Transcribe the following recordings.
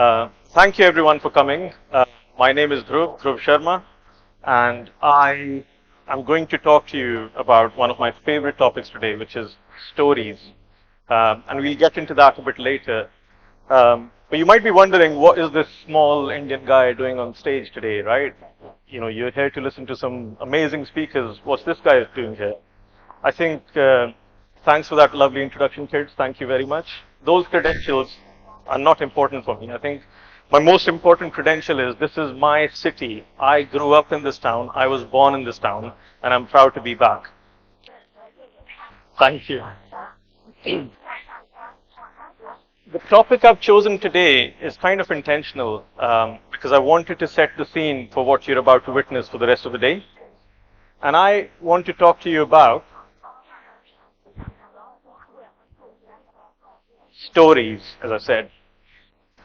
Thank you everyone for coming. My name is Dhruv Sharma, and I am going to talk to you about one of my favorite topics today, which is stories. And we'll get into that a bit later. But you might be wondering, what is this small Indian guy doing on stage today, right? You're here to listen to some amazing speakers. What's this guy doing here? I think, thanks for that lovely introduction, kids. Thank you very much. Those credentials are not important for me. I think my most important credential is this is my city. I grew up in this town. I was born in this town, and I'm proud to be back. Thank you. The topic I've chosen today is kind of intentional because I wanted to set the scene for what you're about to witness for the rest of the day. And I want to talk to you about stories, as I said.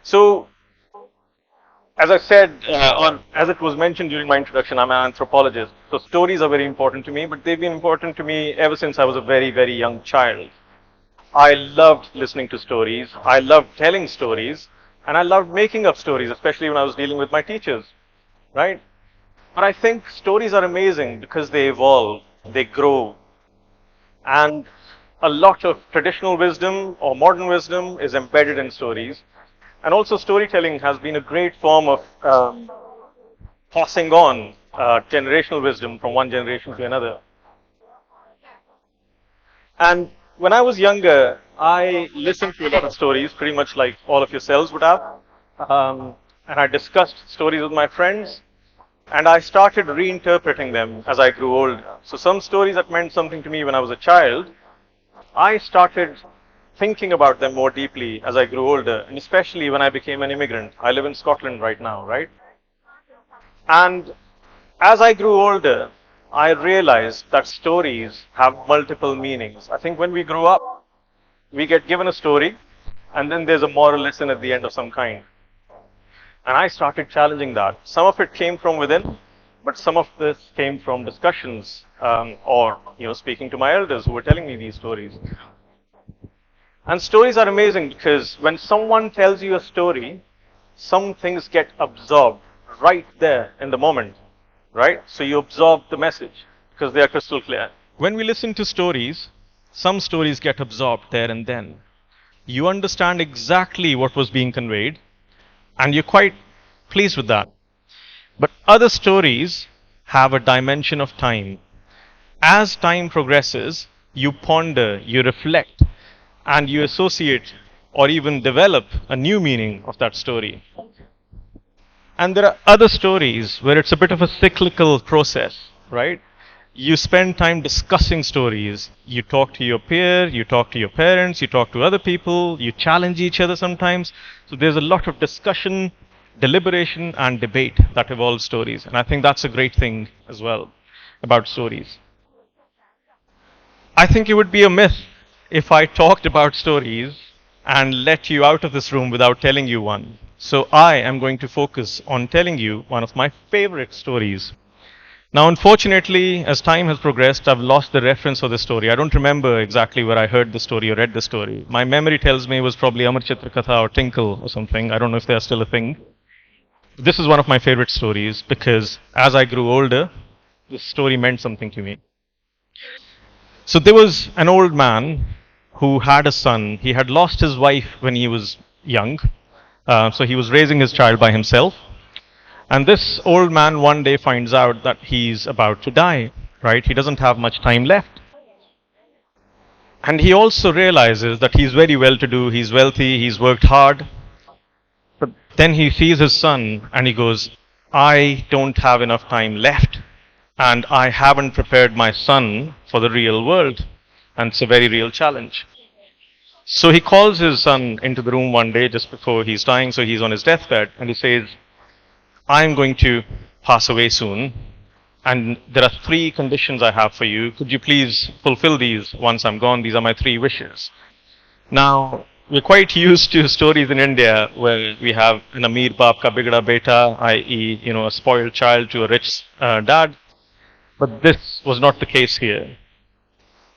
So, as I said, or as it was mentioned during my introduction, I'm an anthropologist. So stories are very important to me, but they've been important to me ever since I was a very, very young child. I loved listening to stories, I loved telling stories, and I loved making up stories, especially when I was dealing with my teachers, right? But I think stories are amazing because they evolve, they grow, and a lot of traditional wisdom or modern wisdom is embedded in stories. And also storytelling has been a great form of passing on generational wisdom from one generation to another. And when I was younger, I listened to a lot of stories, pretty much like all of yourselves would have. And I discussed stories with my friends, and I started reinterpreting them as I grew older. So some stories that meant something to me when I was a child, I started thinking about them more deeply as I grew older, and especially when I became an immigrant. I live in Scotland right now, right? And as I grew older, I realized that stories have multiple meanings. I think when we grow up, we get given a story, and then there's a moral lesson at the end of some kind. And I started challenging that. Some of it came from within, but some of this came from discussions or speaking to my elders who were telling me these stories. And stories are amazing because when someone tells you a story, some things get absorbed right there in the moment, right? So you absorb the message because they are crystal clear. When we listen to stories, some stories get absorbed there and then. You understand exactly what was being conveyed, and you're quite pleased with that. But other stories have a dimension of time. As time progresses, you ponder, you reflect, and you associate or even develop a new meaning of that story. And there are other stories where it's a bit of a cyclical process, right? You spend time discussing stories. You talk to your peer, you talk to your parents, you talk to other people, you challenge each other sometimes. So there's a lot of discussion, deliberation, and debate that evolves stories. And I think that's a great thing as well about stories. I think it would be a myth if I talked about stories and let you out of this room without telling you one. So I am going to focus on telling you one of my favorite stories. Now, unfortunately, as time has progressed, I've lost the reference for the story. I don't remember exactly where I heard the story or read the story. My memory tells me it was probably Amar Chitra Katha or Tinkle or something. I don't know if they're still a thing. This is one of my favorite stories because as I grew older, this story meant something to me. So there was an old man who had a son. He had lost his wife when he was young. So he was raising his child by himself. And this old man one day finds out that he's about to die, right? He doesn't have much time left. And he also realizes that he's very well to do, he's wealthy, he's worked hard. But then he sees his son and he goes, I don't have enough time left. And I haven't prepared my son for the real world. And it's a very real challenge. So he calls his son into the room one day just before he's dying, so he's on his deathbed, and he says, I'm going to pass away soon, and there are 3 conditions I have for you. Could you please fulfill these once I'm gone? These are my 3 wishes. Now, we're quite used to stories in India where we have an Amir Baap ka bigda beta, i.e., a spoiled child to a rich dad. But this was not the case here.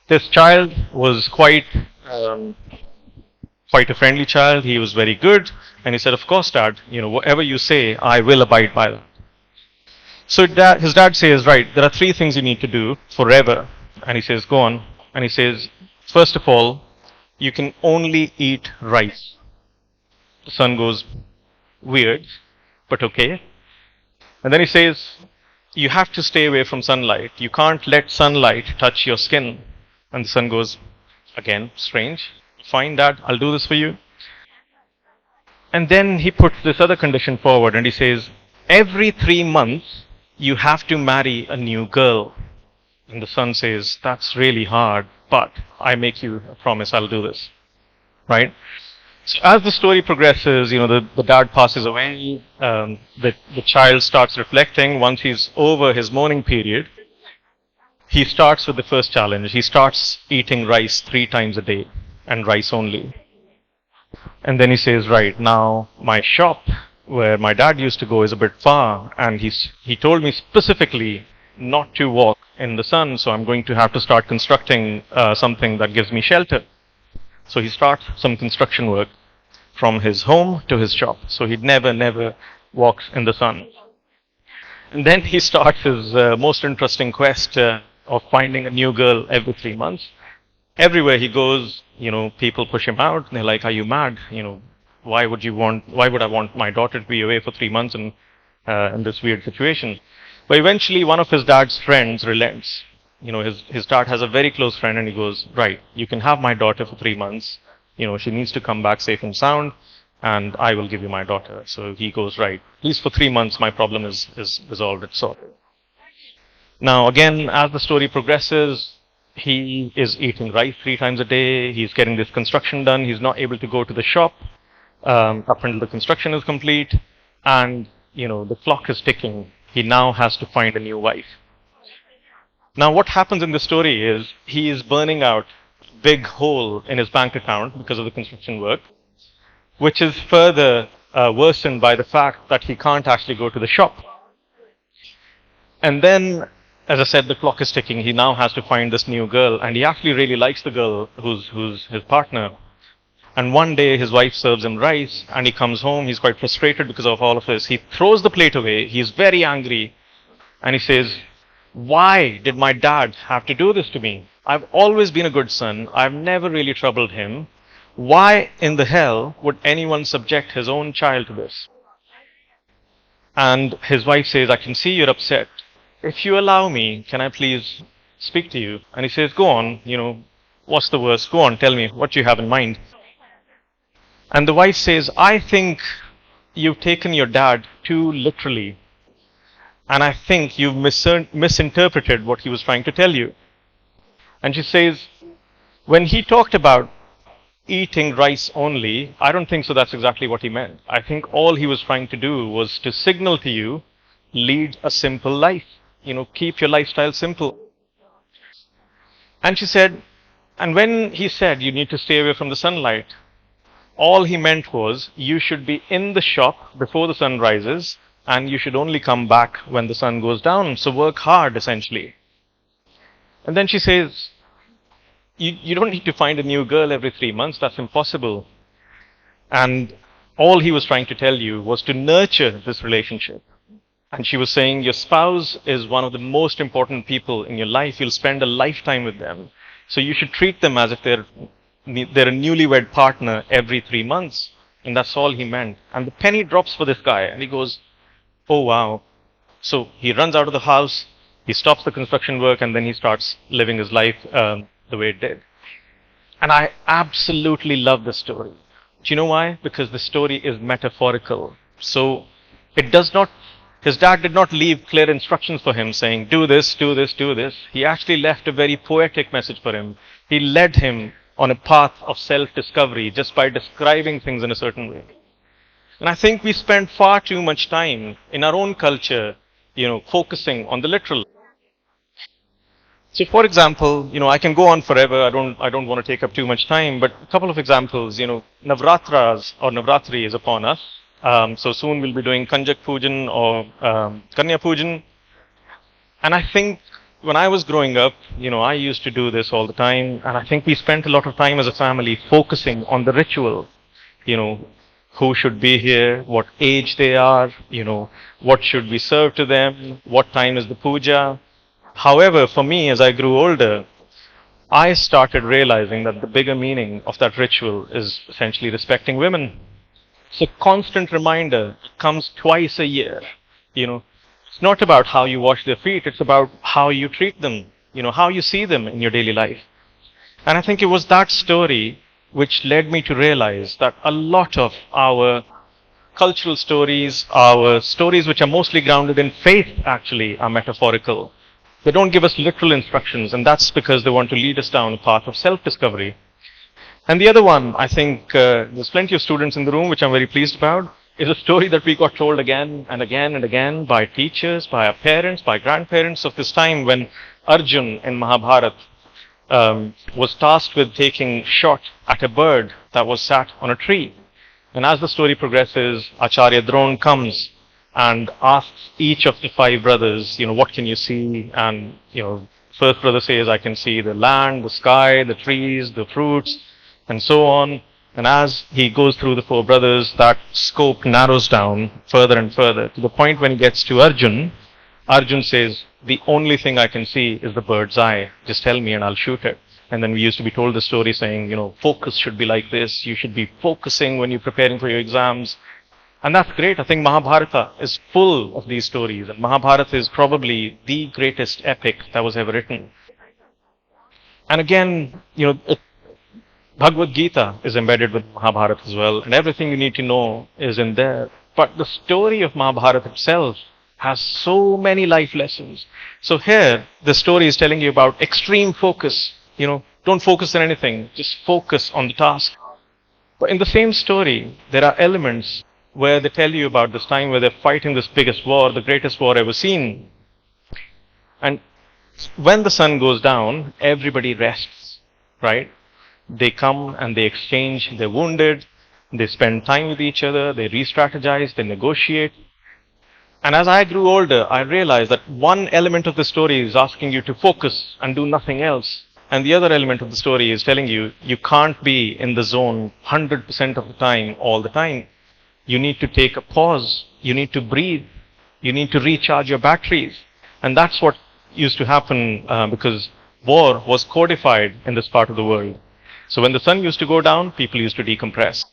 This child was quite quite a friendly child. He was very good. And he said, of course, Dad, whatever you say, I will abide by that. So his dad says, right, there are three things you need to do forever. And he says, go on. And he says, first of all, you can only eat rice. The son goes, weird, but okay. And then he says, you have to stay away from sunlight. You can't let sunlight touch your skin. And the son goes, again, strange. Fine, Dad, I'll do this for you. And then he puts this other condition forward and he says, every 3 months, you have to marry a new girl. And the son says, that's really hard, but I make you a promise, I'll do this. Right? So as the story progresses, the dad passes away, the child starts reflecting. Once he's over his mourning period, he starts with the first challenge. He starts eating rice 3 times a day, and rice only. And then he says, right, now my shop where my dad used to go is a bit far, and he told me specifically not to walk in the sun, so I'm going to have to start constructing something that gives me shelter. So he starts some construction work from his home to his shop. So he never walks in the sun. And then he starts his most interesting quest of finding a new girl every 3 months. Everywhere he goes, people push him out. And they're like, are you mad? Why would I want my daughter to be away for 3 months in this weird situation? But eventually one of his dad's friends relents. His dad has a very close friend and he goes, right, you can have my daughter for 3 months. She needs to come back safe and sound and I will give you my daughter. So he goes, right, at least for 3 months my problem is resolved, it's sorted. Now again, as the story progresses, he is eating rice 3 times a day. He's getting this construction done. He's not able to go to the shop up until the construction is complete. And, the clock is ticking. He now has to find a new wife. Now what happens in the story is he is burning out a big hole in his bank account because of the construction work, which is further worsened by the fact that he can't actually go to the shop. And then, as I said, the clock is ticking. He now has to find this new girl, and he actually really likes the girl who's his partner. And one day his wife serves him rice, and he comes home. He's quite frustrated because of all of this. He throws the plate away. He's very angry, and he says, why did my dad have to do this to me? I've always been a good son. I've never really troubled him. Why in the hell would anyone subject his own child to this? And his wife says, I can see you're upset. If you allow me, can I please speak to you? And he says, go on, what's the worst? Go on, tell me what you have in mind. And the wife says, I think you've taken your dad too literally. And I think you've misinterpreted what he was trying to tell you. And she says, when he talked about eating rice only, I don't think so that's exactly what he meant. I think all he was trying to do was to signal to you, lead a simple life. Keep your lifestyle simple. And she said, and when he said you need to stay away from the sunlight, all he meant was you should be in the shop before the sun rises and you should only come back when the sun goes down. So work hard, essentially. And then she says, you don't need to find a new girl every 3 months. That's impossible. And all he was trying to tell you was to nurture this relationship. And she was saying, your spouse is one of the most important people in your life. You'll spend a lifetime with them. So you should treat them as if they're a newlywed partner every 3 months. And that's all he meant. And the penny drops for this guy. And he goes, oh, wow. So he runs out of the house. He stops the construction work. And then he starts living his life the way it did. And I absolutely love this story. Do you know why? Because the story is metaphorical. So it does not, his dad did not leave clear instructions for him saying, do this, do this, do this. He actually left a very poetic message for him. He led him on a path of self-discovery just by describing things in a certain way. And I think we spend far too much time in our own culture, focusing on the literal. So for example, I can go on forever. I don't want to take up too much time, but a couple of examples, Navratras or Navratri is upon us. So soon we'll be doing Kanjak Pujan or Kanya Pujan. And I think when I was growing up, I used to do this all the time, and I think we spent a lot of time as a family focusing on the ritual. You know, who should be here, what age they are, what should we serve to them, what time is the puja. However, for me, as I grew older, I started realizing that the bigger meaning of that ritual is essentially respecting women. It's a constant reminder. It comes twice a year. It's not about how you wash their feet, it's about how you treat them, how you see them in your daily life. And I think it was that story which led me to realize that a lot of our cultural stories, our stories which are mostly grounded in faith, actually are metaphorical. They don't give us literal instructions, and that's because they want to lead us down a path of self-discovery. And the other one, I think there's plenty of students in the room, which I'm very pleased about, is a story that we got told again and again and again by teachers, by our parents, by grandparents of this time when Arjun in Mahabharata was tasked with taking shot at a bird that was sat on a tree. And as the story progresses, Acharya Drona comes and asks each of the five brothers, what can you see? And, first brother says, I can see the land, the sky, the trees, the fruits, and so on. And as he goes through the four brothers, that scope narrows down further and further to the point when he gets to Arjun. Arjun says, the only thing I can see is the bird's eye. Just tell me and I'll shoot it. And then we used to be told the story saying, focus should be like this. You should be focusing when you're preparing for your exams. And that's great. I think Mahabharata is full of these stories. And Mahabharata is probably the greatest epic that was ever written. And again, Bhagavad Gita is embedded with Mahabharata as well. And everything you need to know is in there. But the story of Mahabharata itself has so many life lessons. So here, the story is telling you about extreme focus. Don't focus on anything, just focus on the task. But in the same story, there are elements where they tell you about this time where they're fighting this biggest war, the greatest war ever seen. And when the sun goes down, everybody rests, right? They come and they exchange, they're wounded, they spend time with each other, they re-strategize, they negotiate. And as I grew older, I realized that one element of the story is asking you to focus and do nothing else. And the other element of the story is telling you, you can't be in the zone 100% of the time, all the time. You need to take a pause. You need to breathe. You need to recharge your batteries. And that's what used to happen because war was codified in this part of the world. So when the sun used to go down, people used to decompress.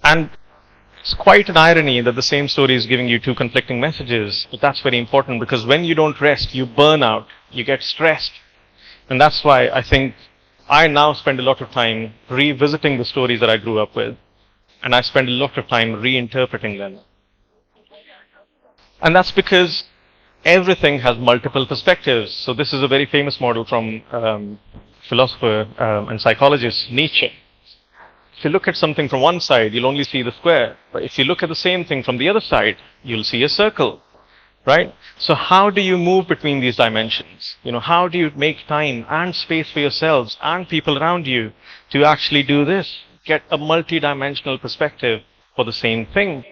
And it's quite an irony that the same story is giving you two conflicting messages, but that's very important because when you don't rest, you burn out, you get stressed. And that's why I think I now spend a lot of time revisiting the stories that I grew up with, and I spend a lot of time reinterpreting them. And that's because everything has multiple perspectives. So this is a very famous model from philosopher and psychologist Nietzsche. If you look at something from one side, you'll only see the square. But if you look at the same thing from the other side, you'll see a circle, right? So how do you move between these dimensions? How do you make time and space for yourselves and people around you to actually do this? Get a multi-dimensional perspective for the same thing.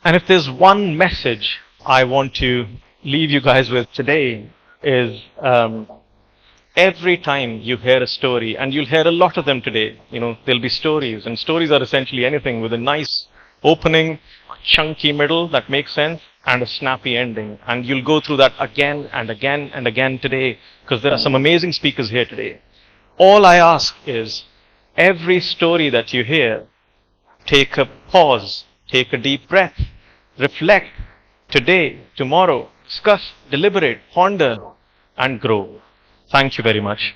And if there's one message I want to leave you guys with today is every time you hear a story, and you'll hear a lot of them today, there'll be stories, and stories are essentially anything with a nice opening, chunky middle that makes sense, and a snappy ending. And you'll go through that again and again and again today, because there are some amazing speakers here today. All I ask is, every story that you hear, take a pause, take a deep breath, reflect, today, tomorrow, discuss, deliberate, ponder, and grow. Thank you very much.